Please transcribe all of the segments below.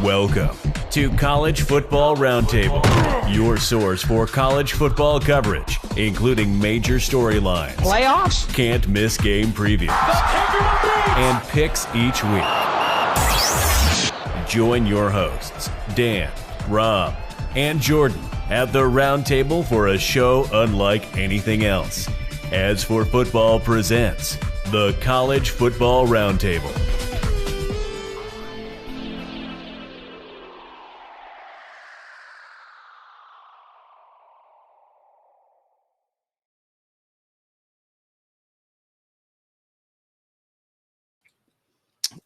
Welcome to College Football Roundtable, your source for college football coverage, including major storylines, playoffs, can't miss game previews, and picks each week. Join your hosts, Dan, Rob, and Jordan at the Roundtable for a show unlike anything else. As for Football presents the College Football Roundtable.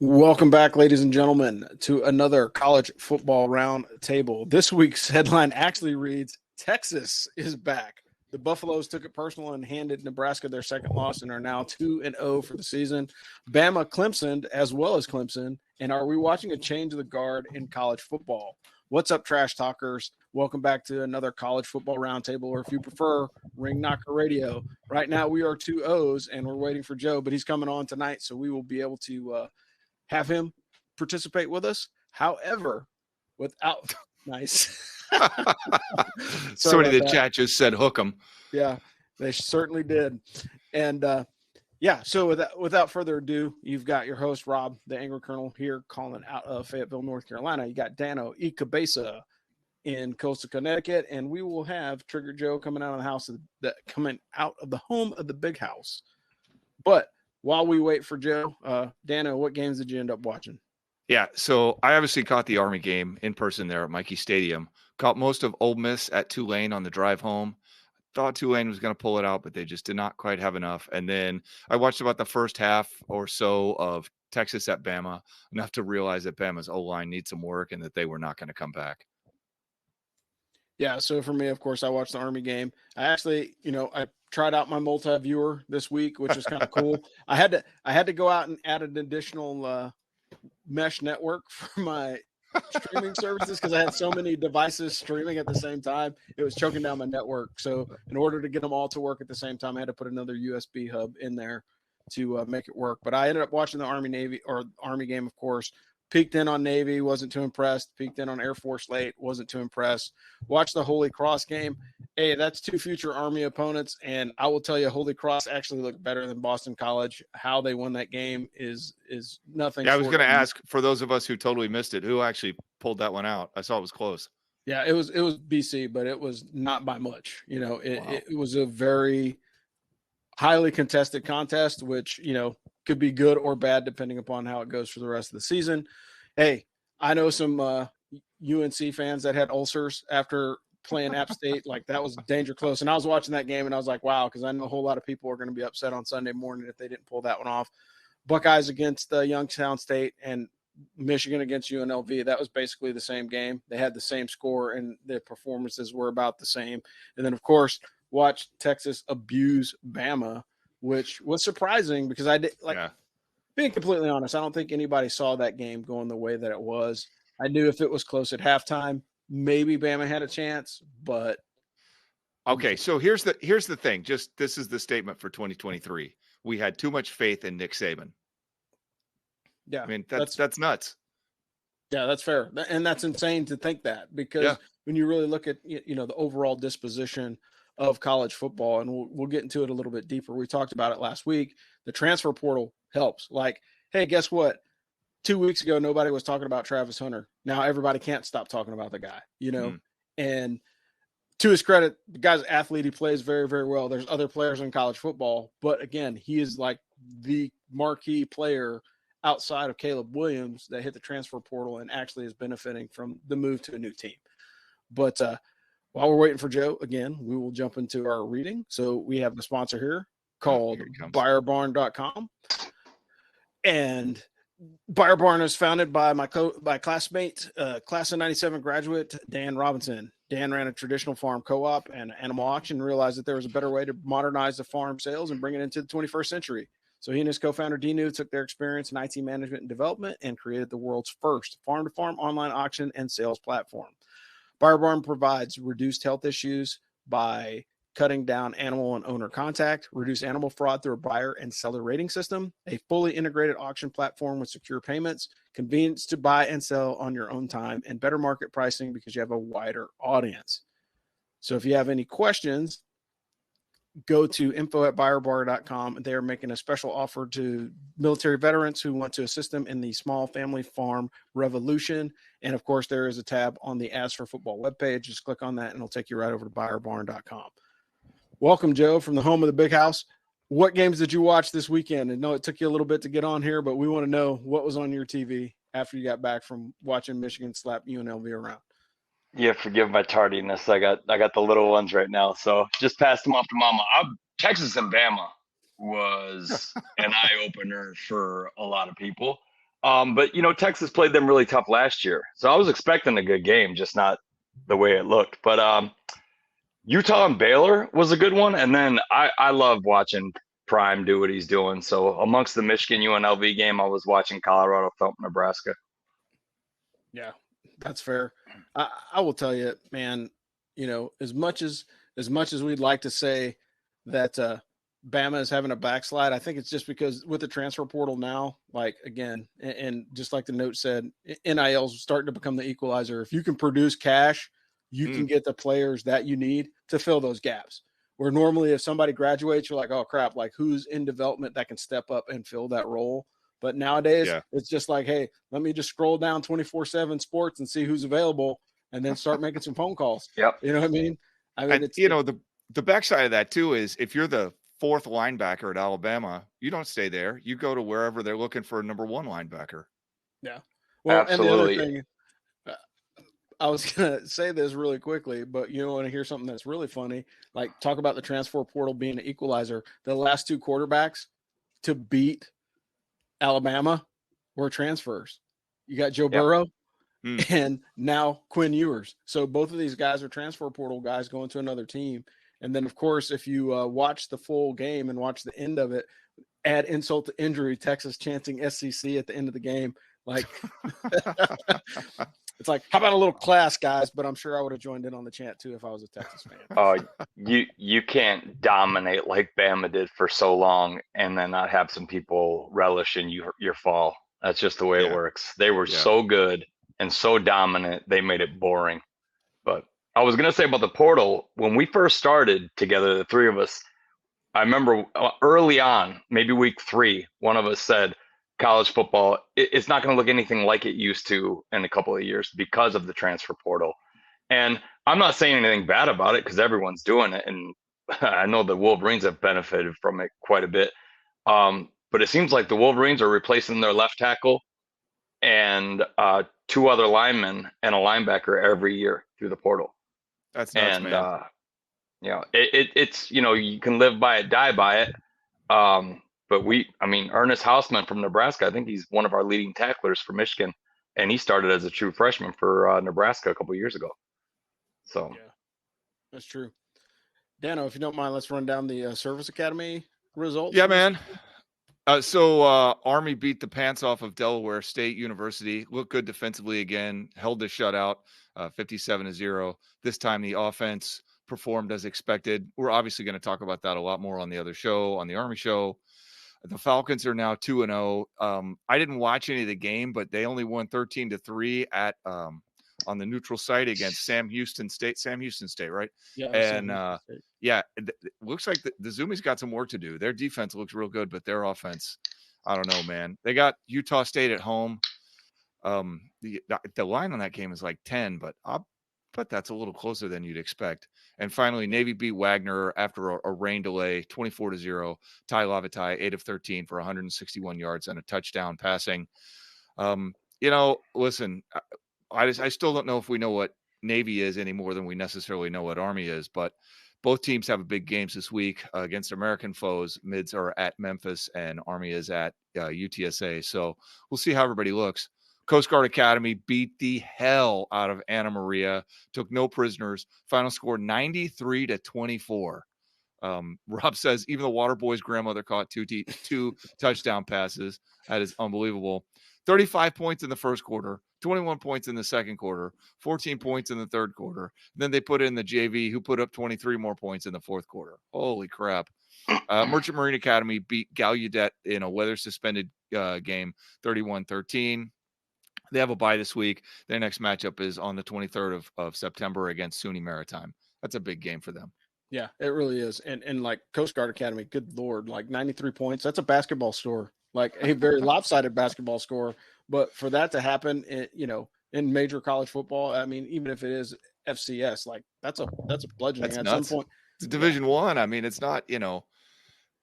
Welcome back, ladies and gentlemen, to another College Football Roundtable. This week's headline actually reads, Texas is back. The Buffaloes took it personal and handed Nebraska their second loss and are now 2-0 for the season. Bama Clemsoned as well as Clemson. And are we watching a change of the guard in college football? What's up, Trash Talkers? Welcome back to another College Football Roundtable, or if you prefer, Ring Knocker Radio. Right now we are 2-0s and we're waiting for Joe, but he's coming on tonight, so we will be able to have him participate with us. However, without nice. Somebody in the chat just said hook 'em. Yeah, they certainly did. And so without further ado, you've got your host, Rob, the Angry Colonel, here calling out of Fayetteville, North Carolina. You got Dano Icabeza in coastal Connecticut, and we will have Trigger Joe coming out of the home of the big house. But while we wait for Joe, Dano, what games did you end up watching? Yeah, so I obviously caught the Army game in person there at Mikey Stadium. Caught most of Ole Miss at Tulane on the drive home. Thought Tulane was going to pull it out, but they just did not quite have enough. And then I watched about the first half or so of Texas at Bama, enough to realize that Bama's O-line needs some work and that they were not going to come back. Yeah, so for me, of course, I watched the Army game. I actually, I tried out my multi-viewer this week, which is kind of cool. I had to go out and add an additional mesh network for my streaming services because I had so many devices streaming at the same time. It was choking down my network. So in order to get them all to work at the same time, I had to put another USB hub in there to make it work. But I ended up watching the Army game, of course. Peeked in on Navy, wasn't too impressed. Peeked in on Air Force late, wasn't too impressed. Watched the Holy Cross game. Hey, that's two future Army opponents, and I will tell you, Holy Cross actually looked better than Boston College. How they won that game is nothing. Yeah, I was going to ask, for those of us who totally missed it, who actually pulled that one out? I saw it was close. Yeah, it was BC, but it was not by much. It was a very highly contested contest, which, could be good or bad depending upon how it goes for the rest of the season. Hey, I know some UNC fans that had ulcers after playing App State. Like, that was danger close. And I was watching that game and I was like, wow, because I know a whole lot of people are going to be upset on Sunday morning if they didn't pull that one off. Buckeyes against Youngstown State and Michigan against UNLV. That was basically the same game. They had the same score and their performances were about the same. And then, of course, watch Texas abuse Bama, which was surprising because being completely honest, I don't think anybody saw that game going the way that it was. I knew if it was close at halftime, maybe Bama had a chance, but okay. So here's the thing. This is the statement for 2023. We had too much faith in Nick Saban. Yeah, I mean that's nuts. Yeah, that's fair, and that's insane to think that because when you really look at the overall disposition of college football, and we'll get into it a little bit deeper. We talked about it last week. The transfer portal helps. Like, hey, guess what? 2 weeks ago, nobody was talking about Travis Hunter. Now everybody can't stop talking about the guy, And to his credit, the guy's an athlete. He plays very, very well. There's other players in college football, but again, he is like the marquee player outside of Caleb Williams that hit the transfer portal and actually is benefiting from the move to a new team. But while we're waiting for Joe, again, we will jump into our reading. So we have the sponsor here called BuyerBarn.com. And Buyer Barn is founded by my classmate, class of 97 graduate, Dan Robinson. Dan ran a traditional farm co-op and animal auction and realized that there was a better way to modernize the farm sales and bring it into the 21st century. So he and his co-founder, Dinu, took their experience in IT management and development and created the world's first farm-to-farm online auction and sales platform. Buyer Barn provides reduced health issues by cutting down animal and owner contact, reduce animal fraud through a buyer and seller rating system, a fully integrated auction platform with secure payments, convenience to buy and sell on your own time, and better market pricing because you have a wider audience. So if you have any questions, go to info@buyerbar.com. They are making a special offer to military veterans who want to assist them in the small family farm revolution. And of course, there is a tab on the Ads for Football webpage. Just click on that and it'll take you right over to buyerbarn.com. Welcome, Joe, from the home of the big house. What games did you watch this weekend? And no, it took you a little bit to get on here, but we want to know what was on your TV after you got back from watching Michigan slap UNLV around. Yeah, forgive my tardiness. I got the little ones right now, so just passed them off to Mama. Texas and Bama was an eye opener for a lot of people. But Texas played them really tough last year, so I was expecting a good game, just not the way it looked. But Utah and Baylor was a good one, and then I love watching Prime do what he's doing. So amongst the Michigan UNLV game, I was watching Colorado thump Nebraska. Yeah, that's fair. I will tell you, man, as much as we'd like to say that Bama is having a backslide, I think it's just because with the transfer portal now, like, again, and just like the note said, NIL's starting to become the equalizer. If you can produce cash, you can get the players that you need to fill those gaps. Where normally if somebody graduates, you're like, oh, crap, like who's in development that can step up and fill that role? But nowadays, It's just like, hey, let me just scroll down 24/7 sports and see who's available and then start making some phone calls. Yep. You know what I mean? The backside of that, too, is if you're the fourth linebacker at Alabama, you don't stay there. You go to wherever they're looking for a number one linebacker. Yeah. Well, absolutely. And the other thing, I was going to say this really quickly, but you want to hear something that's really funny? Like, talk about the transfer portal being an equalizer. The last two quarterbacks to beat Alabama were transfers. You got Joe Burrow and now Quinn Ewers. So both of these guys are transfer portal guys going to another team. And then, of course, if you watch the full game and watch the end of it, add insult to injury, Texas chanting SEC at the end of the game. Like, it's like, how about a little class, guys? But I'm sure I would have joined in on the chant, too, if I was a Texas fan. Oh, you can't dominate like Bama did for so long and then not have some people relish in your fall. That's just the way it works. They were so good and so dominant, they made it boring. But I was going to say about the portal, when we first started together, the three of us, I remember early on, maybe week 3, one of us said, college football, it's not going to look anything like it used to in a couple of years because of the transfer portal. And I'm not saying anything bad about it because everyone's doing it. And I know the Wolverines have benefited from it quite a bit. But it seems like the Wolverines are replacing their left tackle and 2 other linemen and a linebacker every year through the portal. That's nuts, man. It's, you can live by it, die by it. But Ernest Hausman from Nebraska, I think he's one of our leading tacklers for Michigan, and he started as a true freshman for Nebraska a couple of years ago. So, yeah, that's true. Dano, if you don't mind, let's run down the Service Academy results. Yeah, man. So Army beat the pants off of Delaware State University. Looked good defensively again. Held the shutout, 57-0. This time the offense performed as expected. We're obviously going to talk about that a lot more on the other show, on the Army show. The Falcons are now 2-0. I didn't watch any of the game, but they only won 13-3 at on the neutral site against Sam Houston State, right? Yeah. And it looks like the Zoomies got some work to do. Their defense looks real good, but their offense, I don't know, man. They got Utah State at home. The line on that game is like 10, but that's a little closer than you'd expect. And finally, Navy beat Wagner after a rain delay, 24-0. Ty Lavatai, 8 of 13 for 161 yards and a touchdown passing. Listen, I still don't know if we know what Navy is any more than we necessarily know what Army is, but both teams have big games this week against American foes. Mids are at Memphis and Army is at UTSA. So we'll see how everybody looks. Coast Guard Academy beat the hell out of Anna Maria, took no prisoners. Final score 93-24. Rob says even the water boy's grandmother caught two touchdown passes. That is unbelievable. 35 points in the first quarter, 21 points in the second quarter, 14 points in the third quarter. Then they put in the JV, who put up 23 more points in the fourth quarter. Holy crap. Merchant Marine Academy beat Gallaudet in a weather-suspended game, 31-13. They have a bye this week. Their next matchup is on the 23rd of September against SUNY Maritime. That's a big game for them. Yeah, it really is. And like Coast Guard Academy, good Lord, like 93 points. That's a basketball score, like a very lopsided basketball score. But for that to happen, in major college football, I mean, even if it is FCS, like that's a bludgeoning. That's at nuts. some point. It's Division I. I mean, it's not,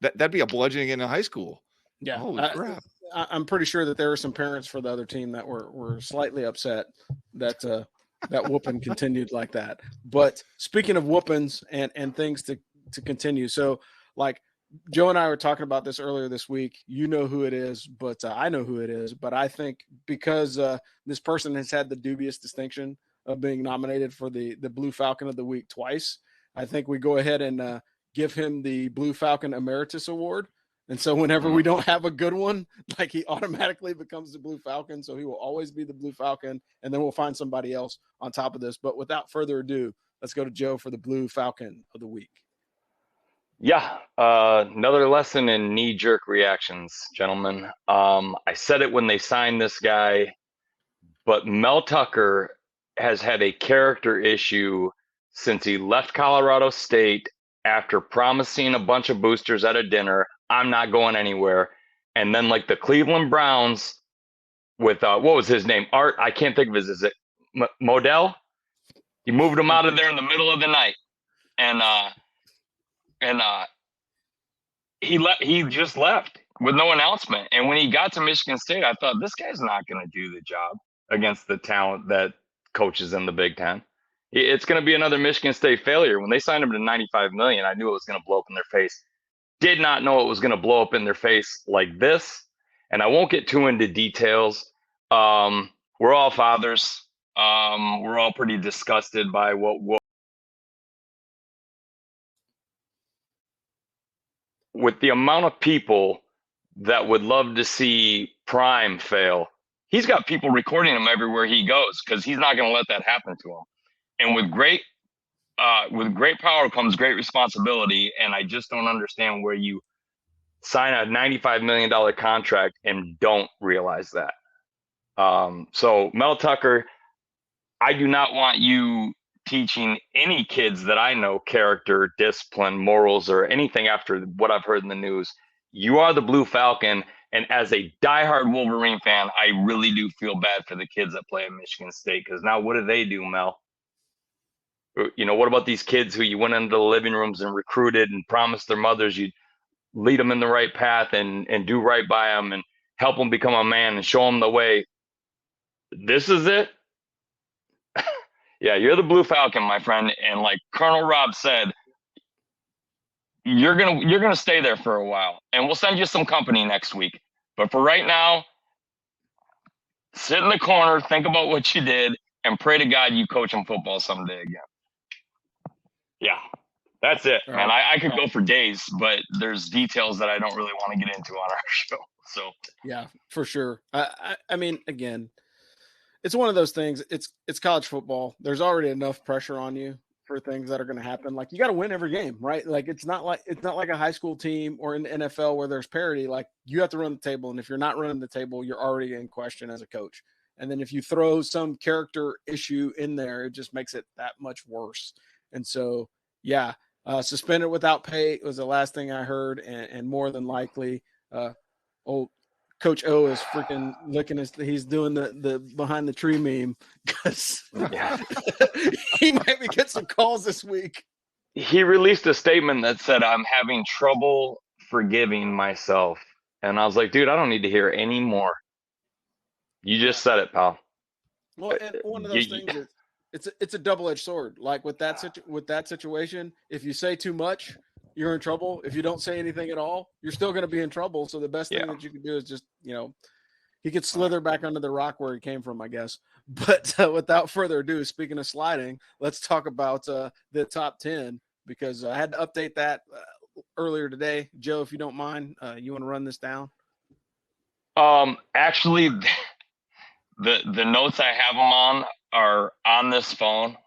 that'd be a bludgeoning in a high school. Yeah. Holy crap. I'm pretty sure that there were some parents for the other team that were slightly upset that that whooping continued like that. But speaking of whoopings and things to continue, so like Joe and I were talking about this earlier this week. You know who it is, but I know who it is. But I think because this person has had the dubious distinction of being nominated for the Blue Falcon of the Week twice, I think we go ahead and give him the Blue Falcon Emeritus Award. And so whenever we don't have a good one, like he automatically becomes the Blue Falcon. So he will always be the Blue Falcon. And then we'll find somebody else on top of this. But without further ado, let's go to Joe for the Blue Falcon of the Week. Yeah, another lesson in knee-jerk reactions, gentlemen. I said it when they signed this guy, but Mel Tucker has had a character issue since he left Colorado State after promising a bunch of boosters at a dinner, I'm not going anywhere. And then like the Cleveland Browns with, what was his name? Art, I can't think of his, is it Modell? He moved him out of there in the middle of the night. And he just left with no announcement. And when he got to Michigan State, I thought, this guy's not going to do the job against the talent that coaches in the Big Ten. It's going to be another Michigan State failure. When they signed him to $95 million, I knew it was going to blow up in their face. Did not know it was going to blow up in their face like this. And I won't get too into details. We're all fathers. We're all pretty disgusted by what with the amount of people that would love to see Prime fail. He's got people recording him everywhere he goes because he's not going to let that happen to him. And with great power comes great responsibility. And I just don't understand where you sign a $95 million contract and don't realize that. So Mel Tucker, I do not want you teaching any kids that I know character, discipline, morals, or anything after what I've heard in the news. You are the Blue Falcon. And as a diehard Wolverine fan, I really do feel bad for the kids that play at Michigan State, because now what do, Mel? What about these kids who you went into the living rooms and recruited and promised their mothers you'd lead them in the right path and do right by them and help them become a man and show them the way? This is it? Yeah, you're the Blue Falcon, my friend. And like Colonel Rob said, you're gonna stay there for a while, and we'll send you some company next week. But for right now, sit in the corner, think about what you did, and pray to God you coach them football someday again. Yeah, that's it, man. I could go for days, but there's details that I don't really want to get into on our show. So yeah, for sure. I mean, again, it's one of those things. It's college football. There's already enough pressure on you for things that are going to happen. Like you got to win every game, right? Like it's not like a high school team or in the NFL where there's parity. Like you have to run the table, and if you're not running the table, you're already in question as a coach. And then if you throw some character issue in there, it just makes it that much worse. And so, yeah, suspended without pay was the last thing I heard, and more than likely, Coach O is freaking licking he's doing the behind the tree meme because he might be getting some calls this week. He released a statement that said, "I'm having trouble forgiving myself." And I was like, dude, I don't need to hear any more. You just said it, pal. Well, and one of those things is it's a double-edged sword. Like with that situation, if you say too much, you're in trouble. If you don't say anything at all, you're still going to be in trouble. So the best thing that you can do is just, he could slither back under the rock where he came from, I guess. But without further ado, speaking of sliding, let's talk about the top 10, because I had to update that earlier today. Joe, if you don't mind, you want to run this down? Actually, The notes I have them on are on this phone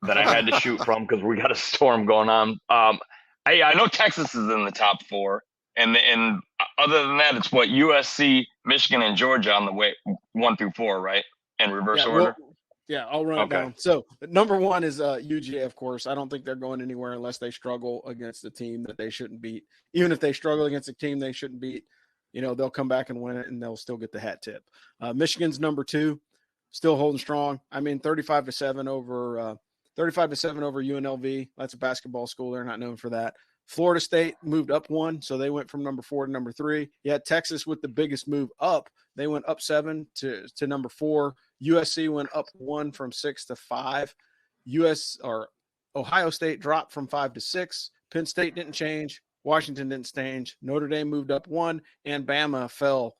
that I had to shoot from because we got a storm going on. I know Texas is in the top 4, and other than that, it's what USC, Michigan, and Georgia on the way 1 through 4, right? In reverse order. Yeah, I'll run it down. So number 1 is UGA, of course. I don't think they're going anywhere unless they struggle against a team that they shouldn't beat. Even if they struggle against a team they shouldn't beat, they'll come back and win it, and they'll still get the hat tip. Michigan's number 2, still holding strong. I mean, 35-7 over 35-7 over UNLV. That's a basketball school. They're not known for that. Florida State moved up 1, so they went from number 4 to number 3. You had Texas with the biggest move up. They went up 7 to number 4. USC went up 1 from 6 to 5. Ohio State dropped from 5 to 6. Penn State didn't change. Washington didn't change. Notre Dame moved up 1, and Bama fell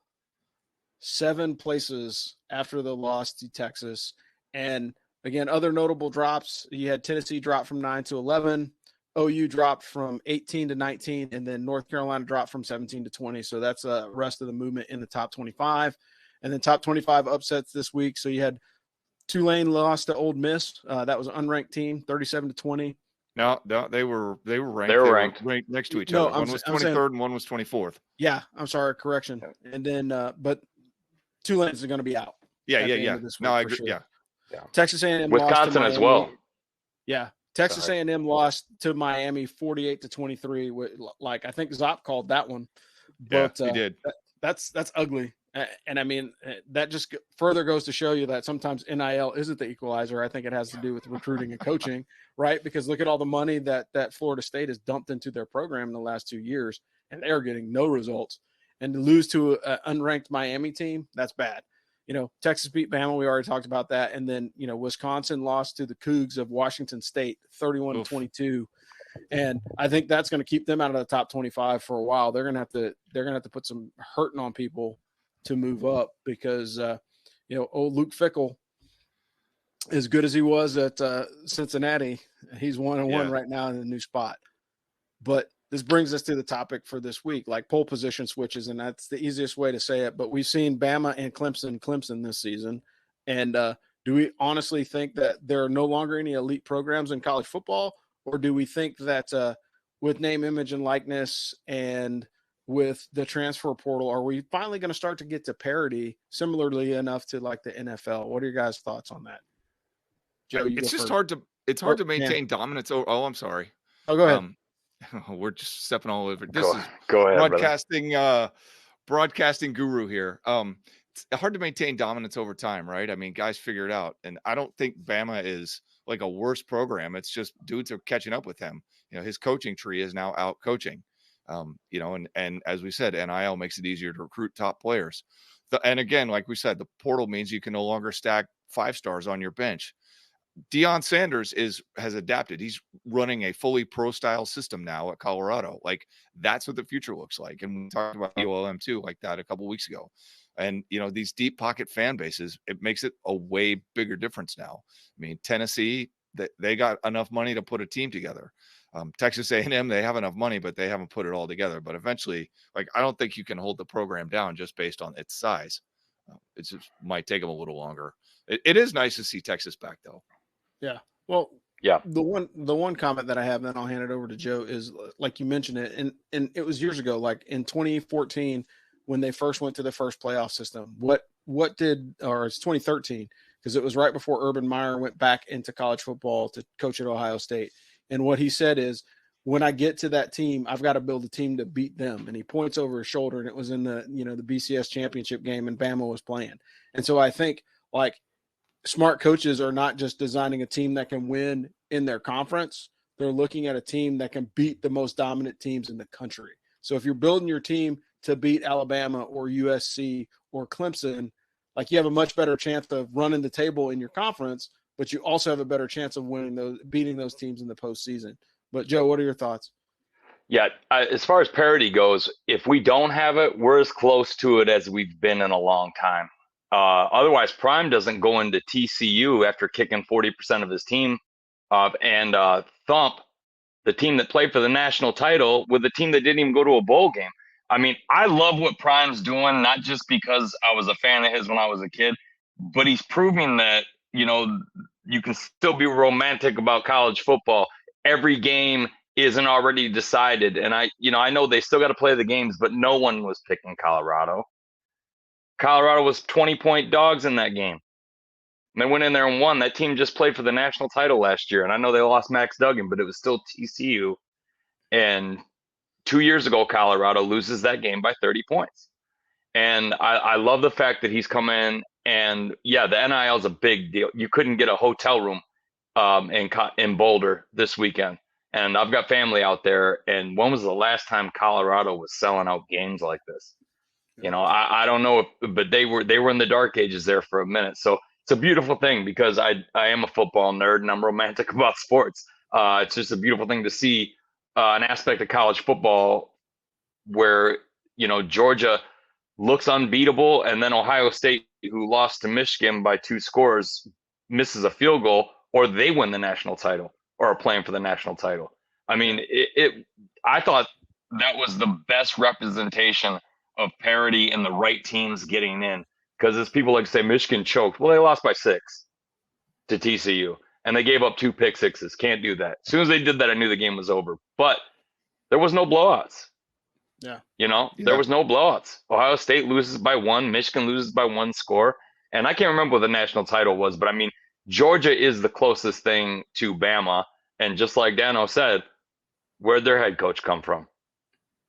7 places after the loss to Texas. And again, other notable drops, you had Tennessee drop from 9 to 11. OU dropped from 18 to 19, and then North Carolina dropped from 17 to 20. So that's the rest of the movement in the top 25. And then top 25 upsets this week. So you had Tulane lost to Ole Miss. That was an unranked team, 37 to 20. No, they were ranked. They were ranked next to each other. One was 23rd and one was 24th. Yeah, I'm sorry, correction. And then, but Tulane's going to be out. Yeah. No, I agree. Sure. Yeah. Texas A&M, Wisconsin as well. Yeah. Texas A&M lost to Miami 48 to 23. Like I think Zop called that one, but he did. That's ugly. And I mean, that just further goes to show you that sometimes NIL isn't the equalizer. I think it has to do with recruiting and coaching, right? Because look at all the money that Florida State has dumped into their program in the last 2 years, and they're getting no results. And to lose to an unranked Miami team, that's bad. Texas beat Bama. We already talked about that. And then, Wisconsin lost to the Cougs of Washington State, 31 to 22. And I think that's going to keep them out of the top 25 for a while. They're going to have to put some hurting on people to move up because, old Luke Fickell, as good as he was at Cincinnati, he's 1-1 right now in the new spot. But this brings us to the topic for this week, like pole position switches, and that's the easiest way to say it. But we've seen Bama and Clemson this season. And do we honestly think that there are no longer any elite programs in college football? Or do we think that with name, image, and likeness and with the transfer portal, are we finally going to start to get to parity similarly enough to like the NFL? What are your guys' thoughts on that? Joe, it's just hard to maintain dominance. Oh, I'm sorry. Oh, go ahead. We're just stepping all over. This is go ahead, broadcasting guru here. It's hard to maintain dominance over time, right? I mean, guys figure it out. And I don't think Bama is like a worse program. It's just dudes are catching up with him. His coaching tree is now out coaching. And as we said, NIL makes it easier to recruit top players. And again, like we said, the portal means you can no longer stack 5 stars on your bench. Deion Sanders has adapted. He's running a fully pro style system now at Colorado. Like that's what the future looks like. And we talked about ULM too, like that a couple of weeks ago. And these deep pocket fan bases, it makes it a way bigger difference now. I mean, Tennessee, they got enough money to put a team together. Texas A&M, they have enough money, but they haven't put it all together. But eventually, like I don't think you can hold the program down just based on its size. It just might take them a little longer. It is nice to see Texas back though. Yeah. Well, yeah. The one comment that I have, then I'll hand it over to Joe, is like you mentioned it, and it was years ago, like in 2014 when they first went to the first playoff system. Or it's 2013 because it was right before Urban Meyer went back into college football to coach at Ohio State. And what he said is, when I get to that team, I've got to build a team to beat them. And he points over his shoulder, and it was in the BCS championship game, and Bama was playing. And so I think like smart coaches are not just designing a team that can win in their conference. They're looking at a team that can beat the most dominant teams in the country. So if you're building your team to beat Alabama or USC or Clemson, like you have a much better chance of running the table in your conference, but you also have a better chance of beating those teams in the postseason. But Joe, what are your thoughts? Yeah, as far as parity goes, if we don't have it, we're as close to it as we've been in a long time. Otherwise, Prime doesn't go into TCU after kicking 40% of his team and thump the team that played for the national title with a team that didn't even go to a bowl game. I mean, I love what Prime's doing, not just because I was a fan of his when I was a kid. but he's proving that, you can still be romantic about college football. Every game isn't already decided. And I know they still got to play the games, but no one was picking Colorado. Colorado was 20-point dogs in that game. And they went in there and won. That team just played for the national title last year. And I know they lost Max Duggan, but it was still TCU. And 2 years ago, Colorado loses that game by 30 points. And I love the fact that he's come in, and yeah, the NIL is a big deal. You couldn't get a hotel room in Boulder this weekend. And I've got family out there. And when was the last time Colorado was selling out games like this? I don't know but they were in the dark ages there for a minute. So it's a beautiful thing, because I am a football nerd and I'm romantic about sports. It's just a beautiful thing to see an aspect of college football where, Georgia looks unbeatable, and then Ohio State, who lost to Michigan by 2 scores, misses a field goal, or they win the national title or are playing for the national title. I mean, I thought that was the best representation of parity and the right teams getting in, because as people like to say, Michigan choked. Well, they lost by 6 to TCU, and they gave up 2 pick sixes. Can't do that. As soon as they did that, I knew the game was over. But there was no blowouts. Yeah. There was no blowouts. Ohio State loses by 1, Michigan loses by 1 score. And I can't remember what the national title was, but I mean, Georgia is the closest thing to Bama. And just like Dano said, where'd their head coach come from?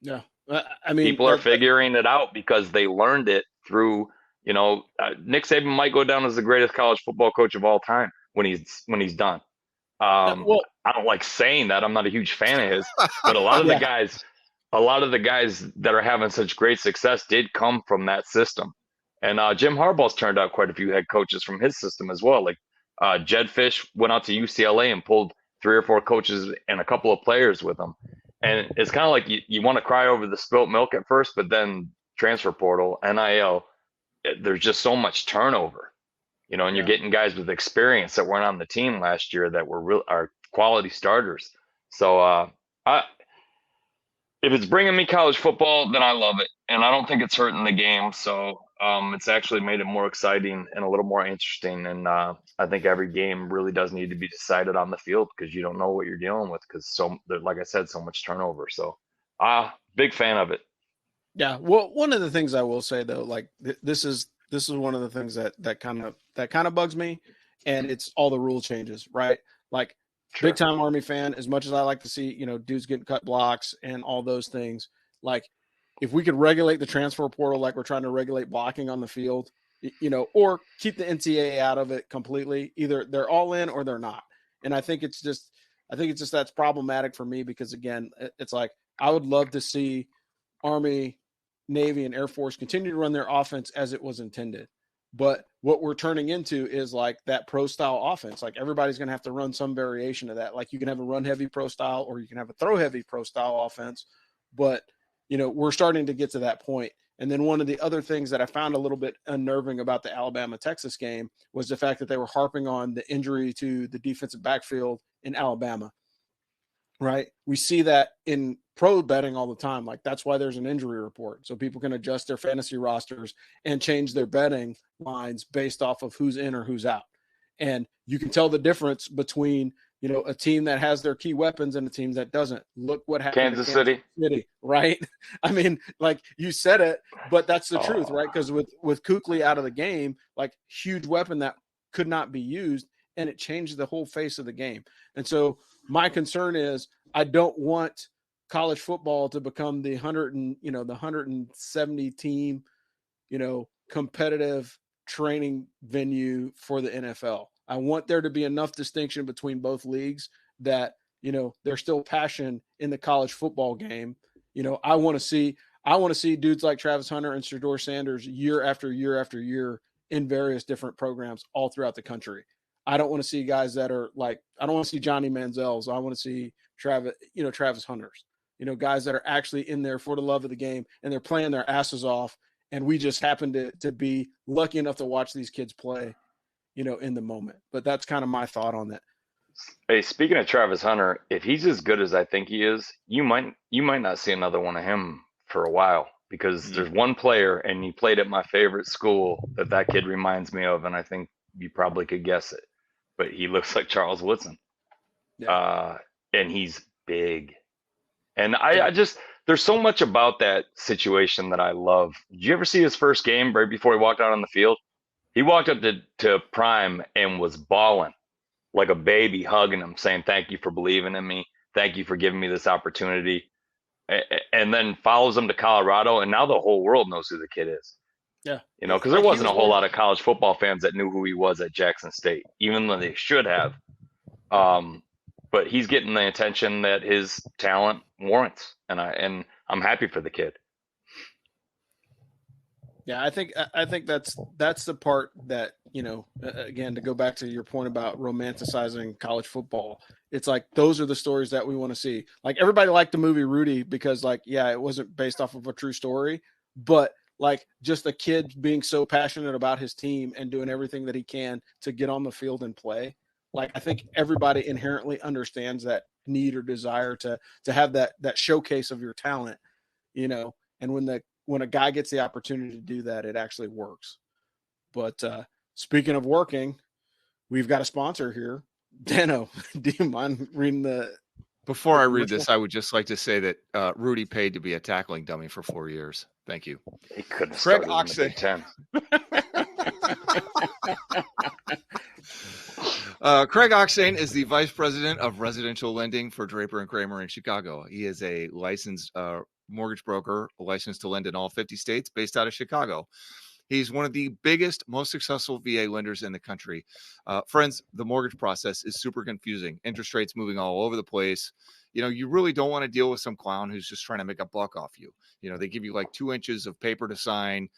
Yeah. I mean, people are figuring it out because they learned it through, Nick Saban might go down as the greatest college football coach of all time when he's done. I don't like saying that. I'm not a huge fan of his, but a lot of the guys that are having such great success did come from that system. And Jim Harbaugh's turned out quite a few head coaches from his system as well. Like Jed Fish went out to UCLA and pulled 3 or 4 coaches and a couple of players with him. And it's kind of like you want to cry over the spilt milk at first, but then transfer portal, NIL, there's just so much turnover, and you're getting guys with experience that weren't on the team last year that are quality starters. So if it's bringing me college football, then I love it. And I don't think it's hurting the game. So it's actually made it more exciting and a little more interesting. And I think every game really does need to be decided on the field, because you don't know what you're dealing with, because like I said, so much turnover. So big fan of it. Yeah. Well, one of the things I will say though, like this is one of the things that kind of bugs me, and it's all the rule changes, right? Like, sure. Big time Army fan, as much as I like to see, dudes getting cut blocks and all those things, like if we could regulate the transfer portal like we're trying to regulate blocking on the field, or keep the NCAA out of it completely, either they're all in or they're not. And I think it's just that's problematic for me, because again, it's like I would love to see Army, Navy, and Air Force continue to run their offense as it was intended. But what we're turning into is like that pro style offense. Like everybody's going to have to run some variation of that. Like you can have a run heavy pro style, or you can have a throw heavy pro style offense. But, we're starting to get to that point. And then one of the other things that I found a little bit unnerving about the Alabama-Texas game was the fact that they were harping on the injury to the defensive backfield in Alabama. Right. We see that in pro betting all the time. Like that's why there's an injury report. So people can adjust their fantasy rosters and change their betting lines based off of who's in or who's out. And you can tell the difference between, a team that has their key weapons and a team that doesn't. Look what happened Kansas City, right? I mean, like you said it, but that's the truth, right? Because with Kuechly out of the game, like huge weapon that could not be used, and it changed the whole face of the game. And so my concern is I don't want college football to become the 170 team, competitive training venue for the NFL. I want there to be enough distinction between both leagues that, there's still passion in the college football game. I want to see dudes like Travis Hunter and Shedeur Sanders year after year after year in various different programs all throughout the country. I don't want to see guys that are like, I don't want to see Johnny Manziel's. I want to see Travis Hunters, guys that are actually in there for the love of the game and they're playing their asses off. And we just happen to be lucky enough to watch these kids play, in the moment. But that's kind of my thought on that. Hey, speaking of Travis Hunter, if he's as good as I think he is, you might not see another one of him for a while, because there's one player, and he played at my favorite school, that kid reminds me of, and I think you probably could guess it, but he looks like Charles Woodson. Yeah. And he's big. And I just, there's so much about that situation that I love. Did you ever see his first game right before he walked out on the field? He walked up to Prime and was bawling like a baby, hugging him, saying, "Thank you for believing in me. Thank you for giving me this opportunity." And then follows him to Colorado, and now the whole world knows who the kid is. Yeah. You know, because there wasn't a whole lot of college football fans that knew who he was at Jackson State, even though they should have. But he's getting the attention that his talent warrants, and I'm happy for the kid. Yeah, I think that's the part that, you know, again, to go back to your point about romanticizing college football, it's like those are the stories that we want to see. Like, everybody liked the movie Rudy because, like, yeah, it wasn't based off of a true story, but like just a kid being so passionate about his team and doing everything that he can to get on the field and play. Like, I think everybody inherently understands that need or desire to have that showcase of your talent, you know, and when a guy gets the opportunity to do that, it actually works. But speaking of working, we've got a sponsor here. Dano, do you mind reading the? Before I read this, I would just like to say that Rudy paid to be a tackling dummy for 4 years. Thank you. He couldn't have started in the Big Ten. Craig Oxane is the vice president of residential lending for Draper and Kramer in Chicago. He is a licensed mortgage broker, licensed to lend in all 50 states, based out of Chicago. He's one of the biggest, most successful VA lenders in the country. Friends, the mortgage process is super confusing. Interest rates moving all over the place. You know, you really don't want to deal with some clown who's just trying to make a buck off you. You know, they give you like 2 inches of paper to sign.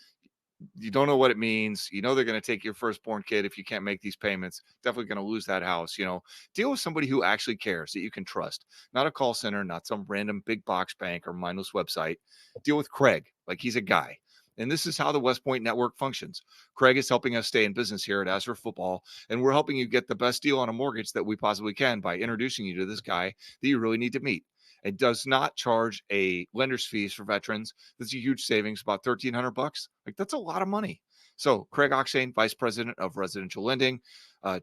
You don't know what it means. You know, they're going to take your firstborn kid if you can't make these payments. Definitely going to lose that house. You know, deal with somebody who actually cares, that you can trust. Not a call center, not some random big box bank or mindless website. Deal with Craig like he's a guy. And this is how the West Point Network functions. Craig is helping us stay in business here at As for Football, and we're helping you get the best deal on a mortgage that we possibly can by introducing you to this guy that you really need to meet. It does not charge a lender's fees for veterans. That's a huge savings, about $1,300. Like, that's a lot of money. So Craig Oxane, vice president of residential lending.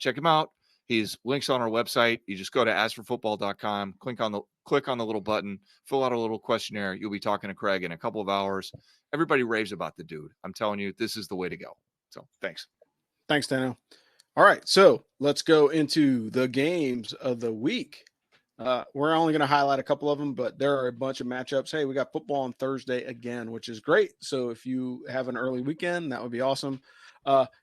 Check him out. He's links on our website. You just go to asforfootball.com, click on the little button, fill out a little questionnaire. You'll be talking to Craig in a couple of hours. Everybody raves about the dude. I'm telling you, this is the way to go. So thanks. Thanks, Dano. All right, so let's go into the games of the week. We're only going to highlight a couple of them, but there are a bunch of matchups. Hey, we got football on Thursday again, which is great. So if you have an early weekend, that would be awesome.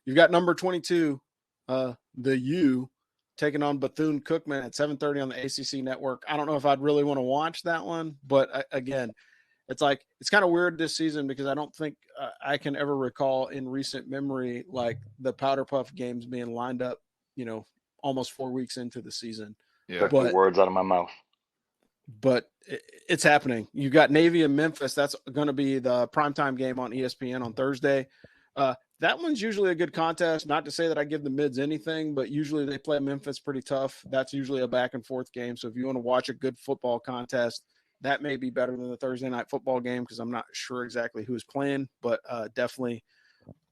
You've got number 22, the U, taking on Bethune-Cookman at 7:30 on the ACC network. I don't know if I'd really want to watch that one, but again, it's like, it's kind of weird this season because I don't think I can ever recall in recent memory, like the Powder Puff games being lined up, you know, almost 4 weeks into the season. Yeah. Took the words out of my mouth. But it's happening. You got Navy and Memphis. That's going to be the primetime game on ESPN on Thursday. That one's usually a good contest. Not to say that I give the Mids anything, but usually they play Memphis pretty tough. That's usually a back and forth game. So if you want to watch a good football contest, that may be better than the Thursday night football game because I'm not sure exactly who's playing, but definitely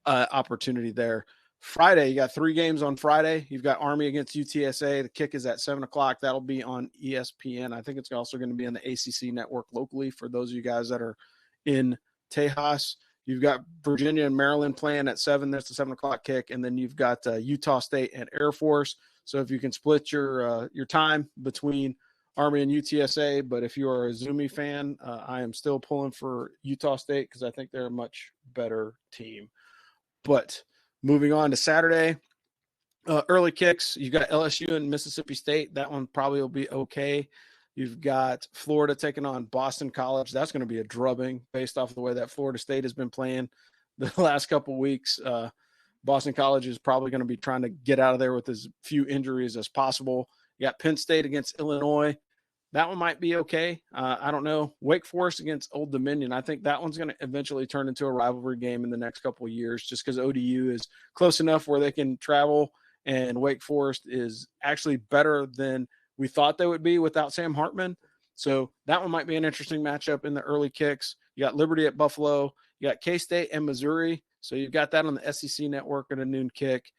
opportunity there. Friday, you got 3 games on Friday. You've got Army against UTSA. The kick is at 7:00. That'll be on ESPN. I think it's also going to be on the ACC network locally for those of you guys that are in Tejas. You've got Virginia and Maryland playing at 7. That's the 7:00 kick. And then you've got Utah State and Air Force. So if you can split your time between Army and UTSA, but if you are a Zoomy fan, I am still pulling for Utah State because I think they're a much better team. But moving on to Saturday, early kicks. You got LSU and Mississippi State. That one probably will be okay. You've got Florida taking on Boston College. That's going to be a drubbing based off of the way that Florida State has been playing the last couple of weeks. Boston College is probably going to be trying to get out of there with as few injuries as possible. You got Penn State against Illinois. That one might be okay. I don't know. Wake Forest against Old Dominion. I think that one's going to eventually turn into a rivalry game in the next couple of years just because ODU is close enough where they can travel, and Wake Forest is actually better than we thought they would be without Sam Hartman. So that one might be an interesting matchup in the early kicks. You got Liberty at Buffalo. You got K-State and Missouri. So you've got that on the SEC network at a noon kick.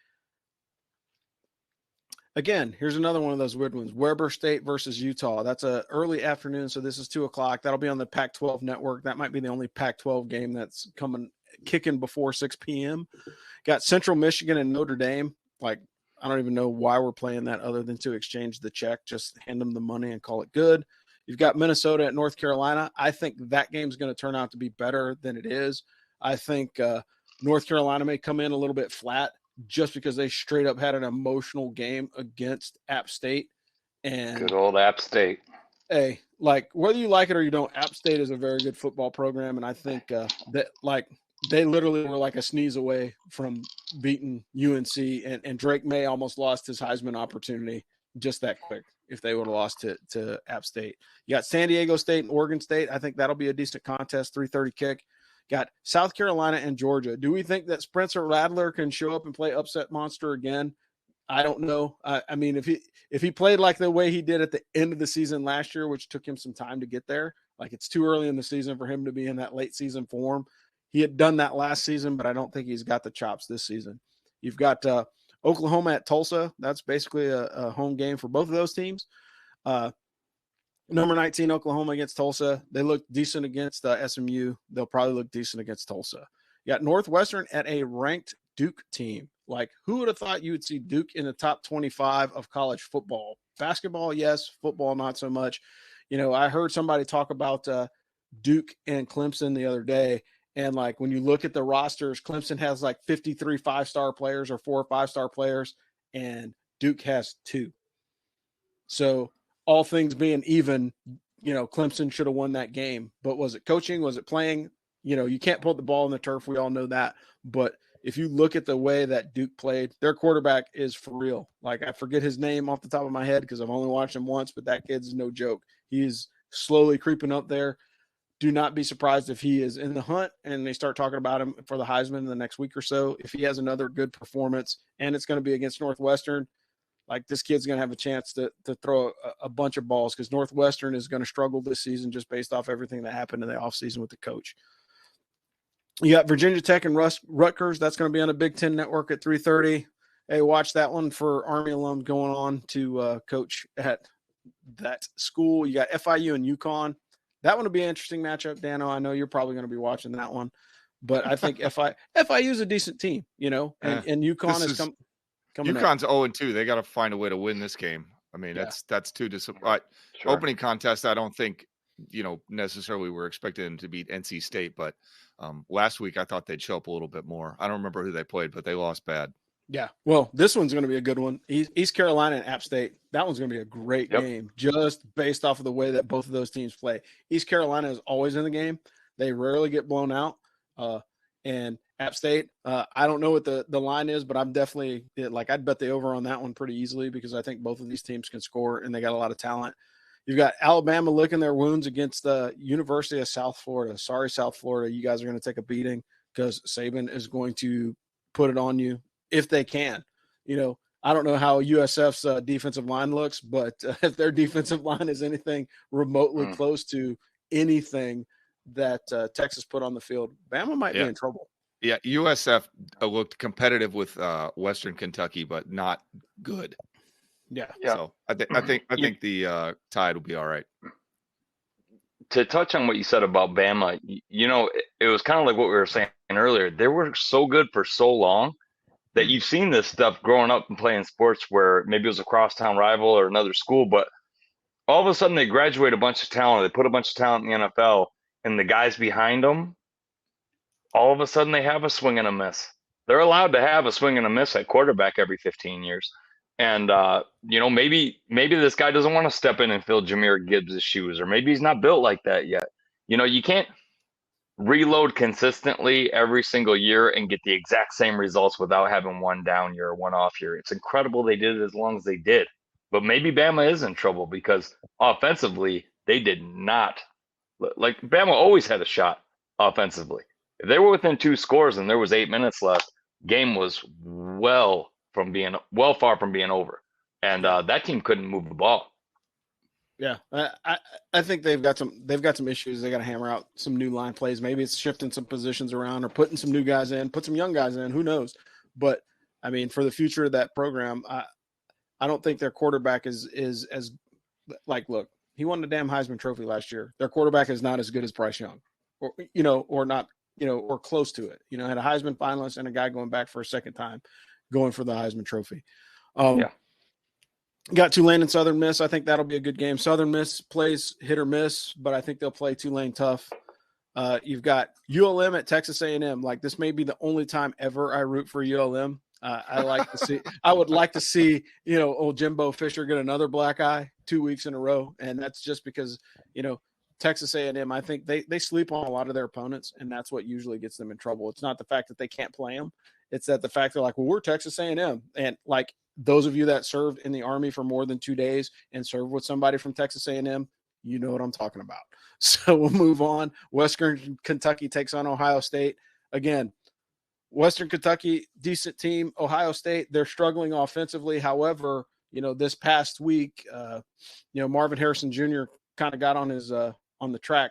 Again, here's another one of those weird ones. Weber State versus Utah. That's a early afternoon, so this is 2:00. That'll be on the Pac-12 network. That might be the only Pac-12 game that's kicking before 6 p.m. Got Central Michigan and Notre Dame. Like, I don't even know why we're playing that other than to exchange the check. Just hand them the money and call it good. You've got Minnesota at North Carolina. I think that game's going to turn out to be better than it is. I think North Carolina may come in a little bit flat just because they straight up had an emotional game against App State. And good old App State. Hey, like, whether you like it or you don't, App State is a very good football program. And I think that, like, they literally were like a sneeze away from beating UNC. And Drake May almost lost his Heisman opportunity just that quick if they would have lost to App State. You got San Diego State and Oregon State. I think that'll be a decent contest, 3:30 kick. Got South Carolina and Georgia. Do we think that Spencer Rattler can show up and play upset monster again? I don't know. I mean, if he played like the way he did at the end of the season last year, which took him some time to get there, like, it's too early in the season for him to be in that late season form. He had done that last season, but I don't think he's got the chops this season. You've got Oklahoma at Tulsa. That's basically a home game for both of those teams. Number 19, Oklahoma against Tulsa. They look decent against SMU. They'll probably look decent against Tulsa. You got Northwestern at a ranked Duke team. Like, who would have thought you would see Duke in the top 25 of college football? Basketball, yes. Football, not so much. You know, I heard somebody talk about Duke and Clemson the other day. And, like, when you look at the rosters, Clemson has like 53 5-star players or 4 5-star players, and Duke has 2. So, all things being even, you know, Clemson should have won that game. But was it coaching? Was it playing? You know, you can't put the ball in the turf. We all know that. But if you look at the way that Duke played, their quarterback is for real. Like, I forget his name off the top of my head because I've only watched him once, but that kid's no joke. He's slowly creeping up there. Do not be surprised if he is in the hunt and they start talking about him for the Heisman in the next week or so. If he has another good performance, and it's going to be against Northwestern, like, this kid's going to have a chance to throw a bunch of balls because Northwestern is going to struggle this season just based off everything that happened in the offseason with the coach. You got Virginia Tech and Rutgers. That's going to be on a Big Ten network at 3:30. Hey, watch that one for Army alums going on to coach at that school. You got FIU and UConn. That one will be an interesting matchup, Dano. I know you're probably going to be watching that one. But I think FIU is a decent team, you know, and UConn is coming UConn's 0-2. They got to find a way to win this game. I mean, that's too disappointing. Sure. Opening contest, I don't think, you know, necessarily we're expecting them to beat NC State, but last week I thought they'd show up a little bit more. I don't remember who they played, but they lost bad. Yeah. Well, this one's going to be a good one. East Carolina and App State. That one's going to be a great game just based off of the way that both of those teams play. East Carolina is always in the game. They rarely get blown out. And App State, I don't know what the line is, but I'm definitely I'd bet the over on that one pretty easily because I think both of these teams can score and they got a lot of talent. You've got Alabama licking their wounds against the University of South Florida. Sorry, South Florida, you guys are going to take a beating because Saban is going to put it on you if they can. You know, I don't know how USF's defensive line looks, but if their defensive line is anything remotely close to anything that Texas put on the field, Bama might be in trouble. Yeah, USF looked competitive with Western Kentucky, but not good. Yeah. So I think the Tide will be all right. To touch on what you said about Bama, you know, it was kind of like what we were saying earlier. They were so good for so long that you've seen this stuff growing up and playing sports where maybe it was a crosstown rival or another school, but all of a sudden they graduate a bunch of talent. They put a bunch of talent in the NFL, and the guys behind them, all of a sudden they have a swing and a miss. They're allowed to have a swing and a miss at quarterback every 15 years. And, you know, maybe this guy doesn't want to step in and fill Jahmyr Gibbs' shoes, or maybe he's not built like that yet. You know, you can't reload consistently every single year and get the exact same results without having one down year or one off year. It's incredible they did it as long as they did. But maybe Bama is in trouble because offensively, they did not. Like, Bama always had a shot offensively. If they were within 2 scores and there was 8 minutes left, game was well far from being over. And that team couldn't move the ball. Yeah, I think they've got some issues. They got to hammer out some new line plays. Maybe it's shifting some positions around or putting some new guys in, put some young guys in. Who knows? But I mean, for the future of that program, I don't think their quarterback is as like. Look, he won the damn Heisman Trophy last year. Their quarterback is not as good as Bryce Young, or not, or close to it. Had a Heisman finalist and a guy going back for a second time, going for the Heisman Trophy. Yeah. Got Tulane and Southern Miss. I think that'll be a good game. Southern Miss plays hit or miss, but I think they'll play Tulane tough. You've got ULM at Texas A&M. Like, this may be the only time ever I root for ULM. I would like to see, old Jimbo Fisher get another black eye 2 weeks in a row. And that's just because, Texas A&M, I think they sleep on a lot of their opponents, and that's what usually gets them in trouble. It's not the fact that they can't play them. It's that the fact they're like, well, we're Texas A&M. And like, those of you that served in the Army for more than 2 days and served with somebody from Texas A&M, you know what I'm talking about. So we'll move on. Western Kentucky takes on Ohio State. Again, Western Kentucky, decent team. Ohio State, they're struggling offensively. However, this past week, Marvin Harrison Jr. kind of got on his on the track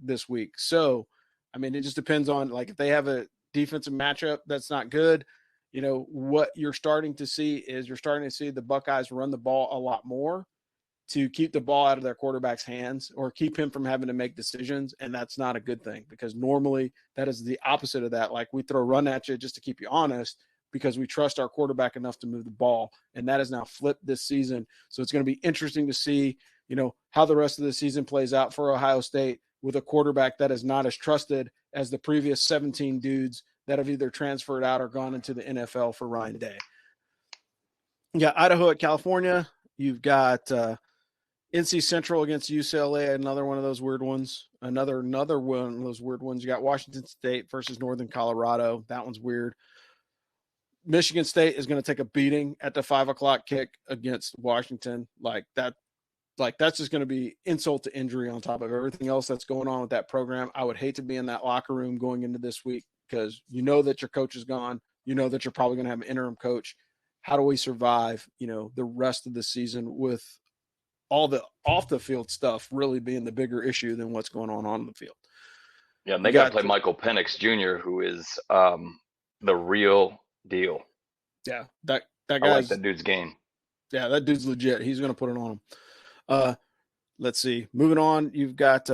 this week. So, I mean, it just depends on, like, if they have a defensive matchup that's not good, what you're starting to see is the Buckeyes run the ball a lot more to keep the ball out of their quarterback's hands or keep him from having to make decisions. And that's not a good thing, because normally that is the opposite of that. Like, we throw a run at you just to keep you honest because we trust our quarterback enough to move the ball. And that has now flipped this season. So it's going to be interesting to see, how the rest of the season plays out for Ohio State with a quarterback that is not as trusted as the previous 17 dudes that have either transferred out or gone into the NFL for Ryan Day. You got Idaho at California. You've got NC Central against UCLA, another one of those weird ones. Another one of those weird ones. You got Washington State versus Northern Colorado. That one's weird. Michigan State is going to take a beating at the 5:00 kick against Washington. That's just going to be insult to injury on top of everything else that's going on with that program. I would hate to be in that locker room going into this week, because that your coach is gone. That you're probably going to have an interim coach. How do we survive, the rest of the season with all the off the field stuff really being the bigger issue than what's going on the field? Yeah, and they got to play Michael Penix Jr., who is the real deal. Yeah, that guy's, I like that dude's game. Yeah, that dude's legit. He's going to put it on him. Let's see. Moving on, you've got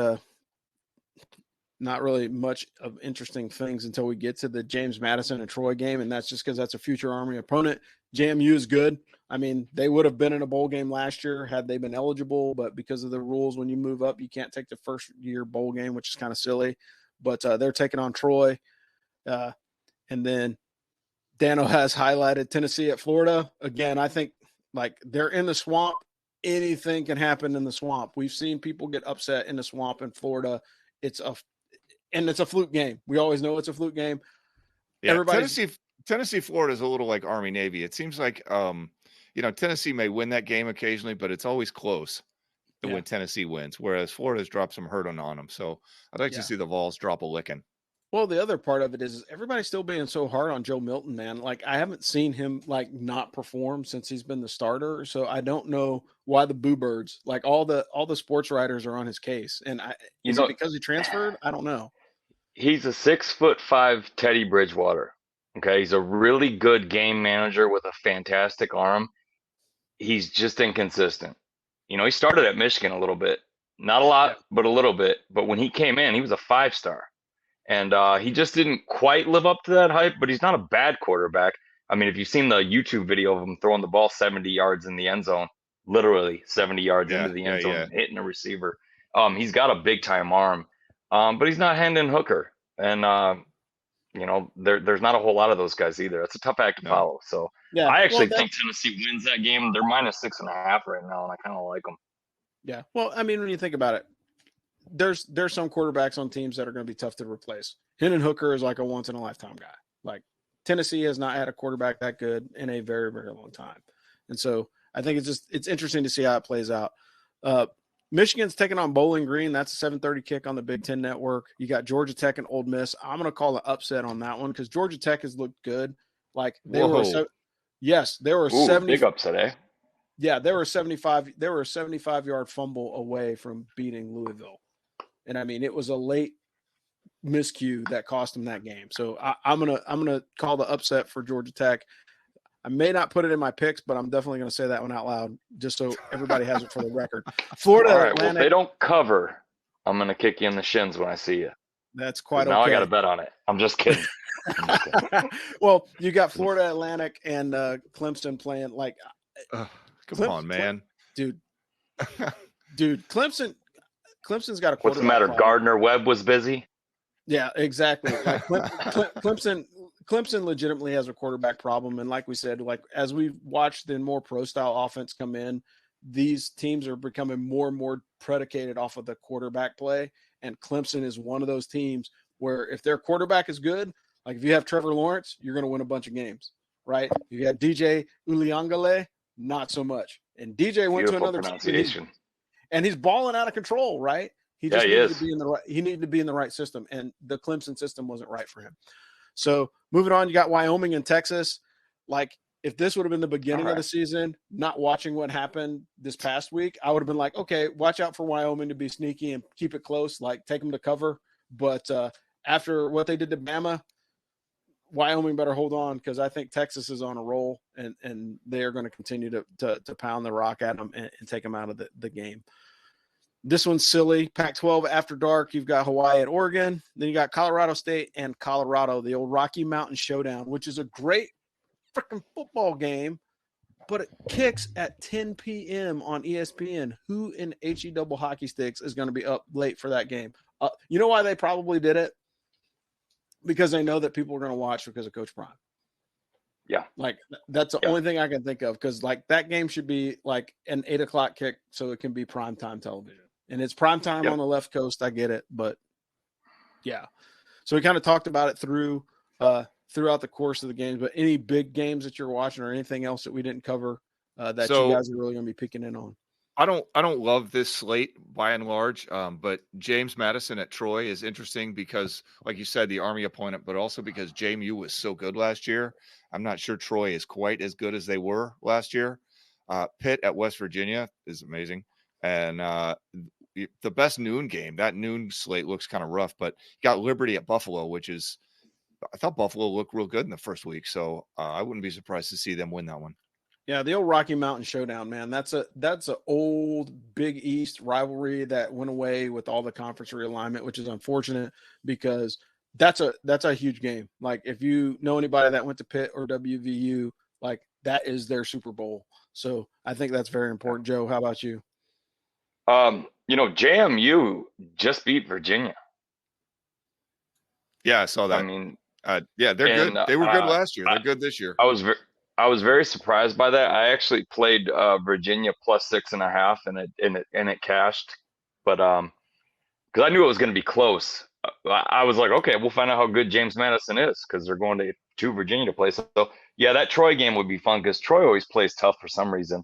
not really much of interesting things until we get to the James Madison and Troy game, and that's just because that's a future Army opponent. JMU is good. I mean, they would have been in a bowl game last year had they been eligible, but because of the rules, when you move up, you can't take the first-year bowl game, which is kind of silly. But they're taking on Troy. And then Dano has highlighted Tennessee at Florida. Again, I think, they're in the swamp. Anything can happen in the swamp. We've seen people get upset in the swamp in Florida. It's a fluke game. We always know it's a fluke game. Yeah, Tennessee, Florida is a little like Army Navy. It seems like Tennessee may win that game occasionally, but it's always close when Tennessee wins. Whereas Florida's dropped some hurt on them. So I'd like to see the Vols drop a licking. Well, the other part of it is everybody's still being so hard on Joe Milton, man. Like, I haven't seen him not perform since he's been the starter. So I don't know why the boo birds, all the sports writers are on his case. And is it because he transferred? I don't know. He's a 6'5" Teddy Bridgewater. Okay. He's a really good game manager with a fantastic arm. He's just inconsistent. He started at Michigan a little bit, not a lot, but a little bit. But when he came in, he was a 5-star. And he just didn't quite live up to that hype, but he's not a bad quarterback. I mean, if you've seen the YouTube video of him throwing the ball 70 yards in the end zone, literally 70 yards into the end zone, hitting a receiver, he's got a big-time arm, but he's not Hendon Hooker. And, there's not a whole lot of those guys either. It's a tough act to follow. So I actually think Tennessee wins that game. They're -6.5 right now, and I kind of like them. Yeah. Well, I mean, when you think about it, there's some quarterbacks on teams that are going to be tough to replace. Hendon Hooker is like a once-in-a-lifetime guy. Like, Tennessee has not had a quarterback that good in a very, very long time. And so I think it's interesting to see how it plays out. Michigan's taking on Bowling Green. That's a 7:30 kick on the Big Ten Network. You got Georgia Tech and Ole Miss. I'm going to call an upset on that one because Georgia Tech has looked good. Like, they were – yes, they were 70 – big upset, eh? Yeah, they were a 75-yard fumble away from beating Louisville. And I mean, it was a late miscue that cost them that game. So I'm gonna call the upset for Georgia Tech. I may not put it in my picks, but I'm definitely going to say that one out loud, just so everybody has it for the record. Florida All right. Atlantic. Well, if they don't cover, I'm going to kick you in the shins when I see you. That's quite okay. Now I got to bet on it. I'm just kidding. Well, you got Florida Atlantic and Clemson playing like. Come on, man, dude. Clemson's got a quarterback. What's the matter? Problem. Gardner Webb was busy. Yeah, exactly. Like Clemson legitimately has a quarterback problem, and like we said, like as we've watched the more pro style offense come in, these teams are becoming more and more predicated off of the quarterback play. And Clemson is one of those teams where if their quarterback is good, like if you have Trevor Lawrence, you're going to win a bunch of games, right? You got DJ Uliangale, not so much. And DJ went to another pronunciation, and he's balling out of control, right? He needed to be in the right system, and the Clemson system wasn't right for him. So moving on, you got Wyoming and Texas. Like if this would have been the beginning of the season, not watching what happened this past week, I would have been like, okay, watch out for Wyoming to be sneaky and keep it close, like take them to cover. But after what they did to Bama, Wyoming better hold on because I think Texas is on a roll, and they are going to continue to pound the rock at them and take them out of the game. This one's silly. Pac-12 after dark. You've got Hawaii at Oregon. Then you got Colorado State and Colorado, the old Rocky Mountain Showdown, which is a great freaking football game, but it kicks at 10 p.m. on ESPN. Who in HE double hockey sticks is going to be up late for that game? You know why they probably did it? Because they know that people are going to watch because of Coach Prime. Yeah. Like that's the only thing I can think of. Cause like that game should be like an 8:00 kick. So it can be primetime television, and it's primetime on the left coast. I get it. But yeah. So we kind of talked about it throughout the course of the games, but any big games that you're watching or anything else that we didn't cover that you guys are really going to be picking in on? I don't love this slate by and large, but James Madison at Troy is interesting because, like you said, the Army opponent, but also because JMU was so good last year. I'm not sure Troy is quite as good as they were last year. Pitt at West Virginia is amazing. And the best noon game, that noon slate looks kind of rough, but you got Liberty at Buffalo, which is – I thought Buffalo looked real good in the first week, so I wouldn't be surprised to see them win that one. Yeah, the old Rocky Mountain Showdown, man. That's a old Big East rivalry that went away with all the conference realignment, which is unfortunate because that's a huge game. Like if you know anybody that went to Pitt or WVU, like that is their Super Bowl. So I think that's very important. Joe, how about you? JMU just beat Virginia. Yeah, I saw that. I mean, they're good. They were good last year. They're good this year. I was very surprised by that. I actually played Virginia plus 6.5, and it cashed, but because I knew it was going to be close. I was like, okay, we'll find out how good James Madison is because they're going to Virginia to play. So yeah, that Troy game would be fun because Troy always plays tough for some reason.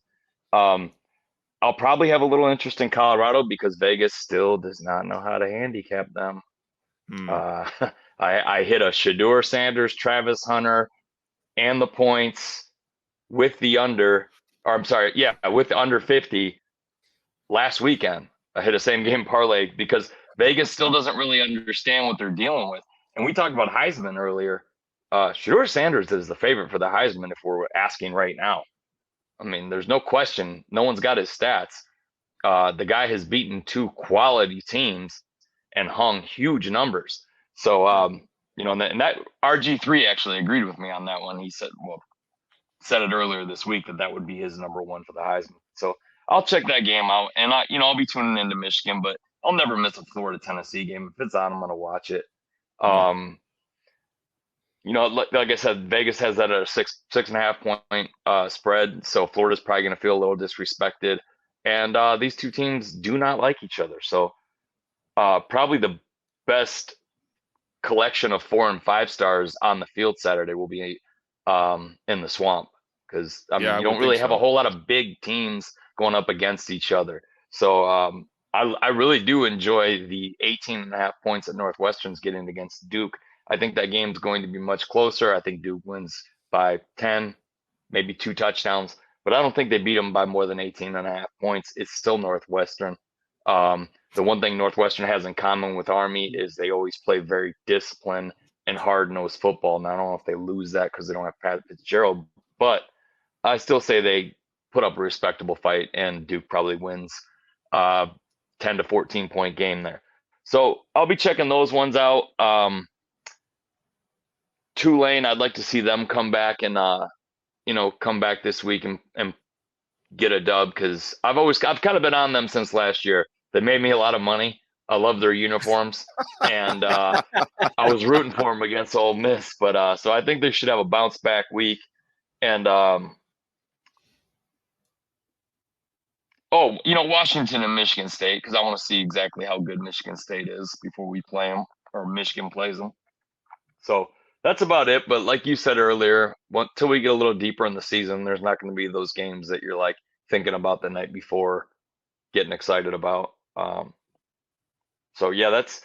I'll probably have a little interest in Colorado because Vegas still does not know how to handicap them. I hit a Shedeur Sanders, Travis Hunter, and the points with the under, with the under 50 last weekend. I hit a same game parlay because Vegas still doesn't really understand what they're dealing with. And we talked about Heisman earlier. Shedeur Sanders is the favorite for the Heisman if we're asking right now. I mean, there's no question. No one's got his stats. The guy has beaten 2 quality teams and hung huge numbers. So, and that RG3 actually agreed with me on that one. He said it earlier this week that would be his number 1 for the Heisman. So I'll check that game out, and I'll be tuning into Michigan, but I'll never miss a Florida Tennessee game. If it's on, I'm going to watch it. Like I said, Vegas has that at a 6.5 point spread. So Florida's probably going to feel a little disrespected, and these two teams do not like each other. So probably the best collection of 4 and 5 stars on the field Saturday will be in the Swamp because you don't really have a whole lot of big teams going up against each other. So I really do enjoy the 18.5 points that Northwestern's getting against Duke. I think that game's going to be much closer. I think Duke wins by 10, maybe 2 touchdowns. but I don't think they beat them by more than 18.5 points. It's still Northwestern. The one thing Northwestern has in common with Army is they always play very disciplined and hard-nosed football. Now, I don't know if they lose that because they don't have Pat Fitzgerald, but I still say they put up a respectable fight, and Duke probably wins 10 to 14 point game there. So I'll be checking those ones out. Tulane, I'd like to see them come back and come back this week and get a dub, because I've kind of been on them since last year. They made me a lot of money. I love their uniforms, and I was rooting for them against Ole Miss. But so I think they should have a bounce back week. And Washington and Michigan State, because I want to see exactly how good Michigan State is before we play them, or Michigan plays them. So that's about it. But like you said earlier, until we get a little deeper in the season, there's not going to be those games that you're like thinking about the night before, getting excited about. So yeah, that's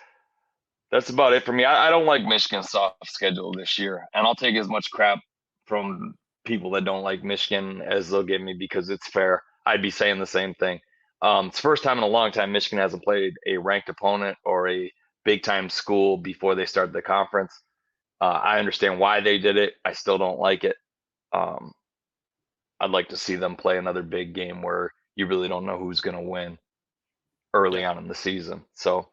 about it for me. I don't like Michigan's soft schedule this year, and I'll take as much crap from people that don't like Michigan as they'll give me, because it's fair. I'd be saying the same thing. It's the first time in a long time Michigan hasn't played a ranked opponent or a big time school before they started the conference. I understand why they did it. I still don't like it. I'd like to see them play another big game where you really don't know who's going to win early on in the season. So